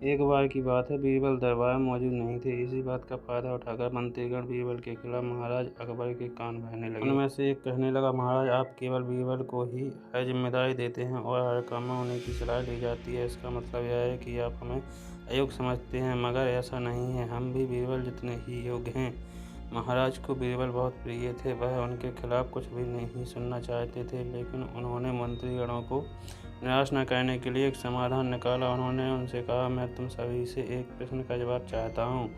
एक बार की बात है, बीरबल दरबार में मौजूद नहीं थे। इसी बात का फायदा उठाकर मंत्रीगण बीरबल के खिलाफ महाराज अकबर के कान भरने लगे। उनमें से एक कहने लगा, महाराज आप केवल बीरबल को ही है जिम्मेदारी देते हैं और हर काम में उन्हीं की सलाह ली जाती है। इसका मतलब यह है कि आप हमें अयोग्य समझते हैं, मगर ऐसा नहीं है, हम भी बीरबल जितने ही योग्य हैं। महाराज को बीरबल बहुत प्रिय थे। वह उनके खिलाफ कुछ भी नहीं सुनना चाहते थे, लेकिन उन्होंने मंत्रीगणों को निराश न करने के लिए एक समाधान निकाला। उन्होंने उनसे कहा, मैं तुम सभी से एक प्रश्न का जवाब चाहता हूँ,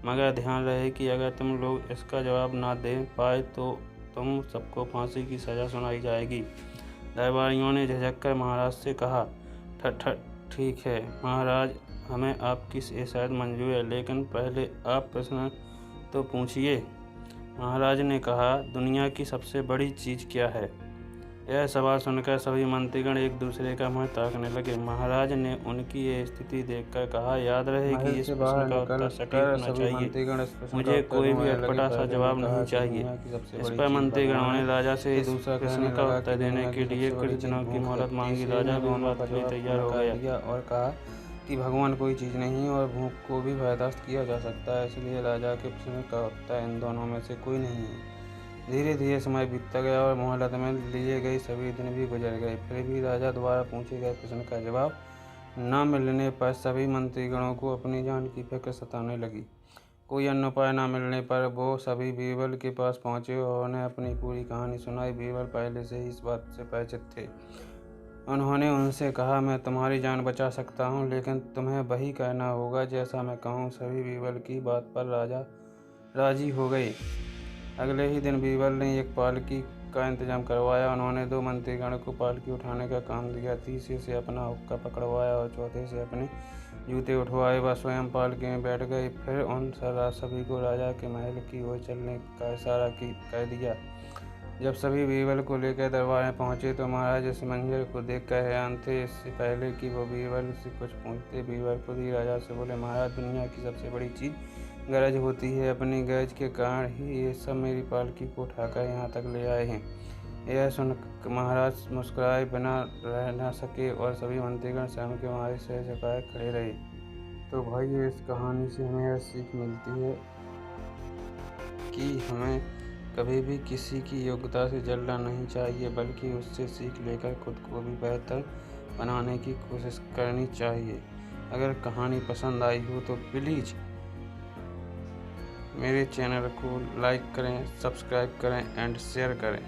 मगर ध्यान रहे कि अगर तुम लोग इसका जवाब ना दे पाए तो तुम सबको फांसी की सज़ा सुनाई जाएगी। दरबारियों ने झिझककर महाराज से कहा, ठीक है महाराज, हमें आपकी ये शायद मंजूर है, लेकिन पहले आप प्रश्न तो पूछिए। महाराज ने कहा, दुनिया की सबसे बड़ी चीज़ क्या है? यह सवाल सुनकर सभी मंत्रीगण एक दूसरे का मुँह ताकने लगे। महाराज ने उनकी ये स्थिति देखकर कहा, याद रहे कि इस प्रश्न का उत्तर सटीक होना चाहिए। मुझे कोई भी अटपटा सा जवाब नहीं चाहिए। इस पर मंत्रीगणों ने राजा से इस प्रश्न का उत्तर देने के लिए कुछ दिनों की मोहलत मांगी। राजा भी इस बात के लिए तैयार हो गया और कहा कि भगवान कोई चीज़ नहीं और भूख को भी बर्दाश्त किया जा सकता है, इसलिए राजा के प्रश्न का उत्तर इन दोनों में से कोई नहीं है। धीरे धीरे समय बीतता गया और मोहलत में लिए गए सभी दिन भी गुजर गए। फिर भी राजा द्वारा पूछे गए प्रश्न का जवाब न मिलने पर सभी मंत्रीगणों को अपनी जान की फिक्र सताने लगी। कोई अन्य उपाय न मिलने पर वो सभी बीरबल के पास पहुंचे और उन्हें अपनी पूरी कहानी सुनाई। बीरबल पहले से ही इस बात से परिचित थे। उन्होंने उनसे कहा, मैं तुम्हारी जान बचा सकता हूँ, लेकिन तुम्हें वही करना होगा जैसा मैं कहूँ। सभी बीरबल की बात पर राजा राजी हो गए। अगले ही दिन बीरबल ने एक पालकी का इंतजाम करवाया। उन्होंने 2 मंत्रीगण को पालकी उठाने का काम दिया, तीसरे से अपना हुक्का पकड़वाया और चौथे से अपने जूते उठवाए। वह स्वयं पालकी में बैठ गए। फिर उन सभी को राजा के महल की ओर चलने का इशारा कर दिया। जब सभी बीरबल को लेकर दरबार में पहुंचे तो महाराज इस मंजर को देखकर हैरान थे। इससे पहले कि वो बीरबल से कुछ पूछते, बीरबल खुद ही राजा से बोले, महाराज दुनिया की सबसे बड़ी चीज़ गरज होती है। अपनी गरज के कारण ही ये सब मेरी पालकी को उठाकर यहाँ तक ले आए हैं। यह सुन महाराज मुस्कुराए बिना रह न सके और सभी मंत्रीगण स्वयं के हमारे सिर झुकाए खड़े रहे। तो भाई इस कहानी से हमें यह सीख मिलती है कि हमें कभी भी किसी की योग्यता से जलना नहीं चाहिए, बल्कि उससे सीख लेकर खुद को भी बेहतर बनाने की कोशिश करनी चाहिए। अगर कहानी पसंद आई हो तो प्लीज़ मेरे चैनल को लाइक करें, सब्सक्राइब करें एंड शेयर करें।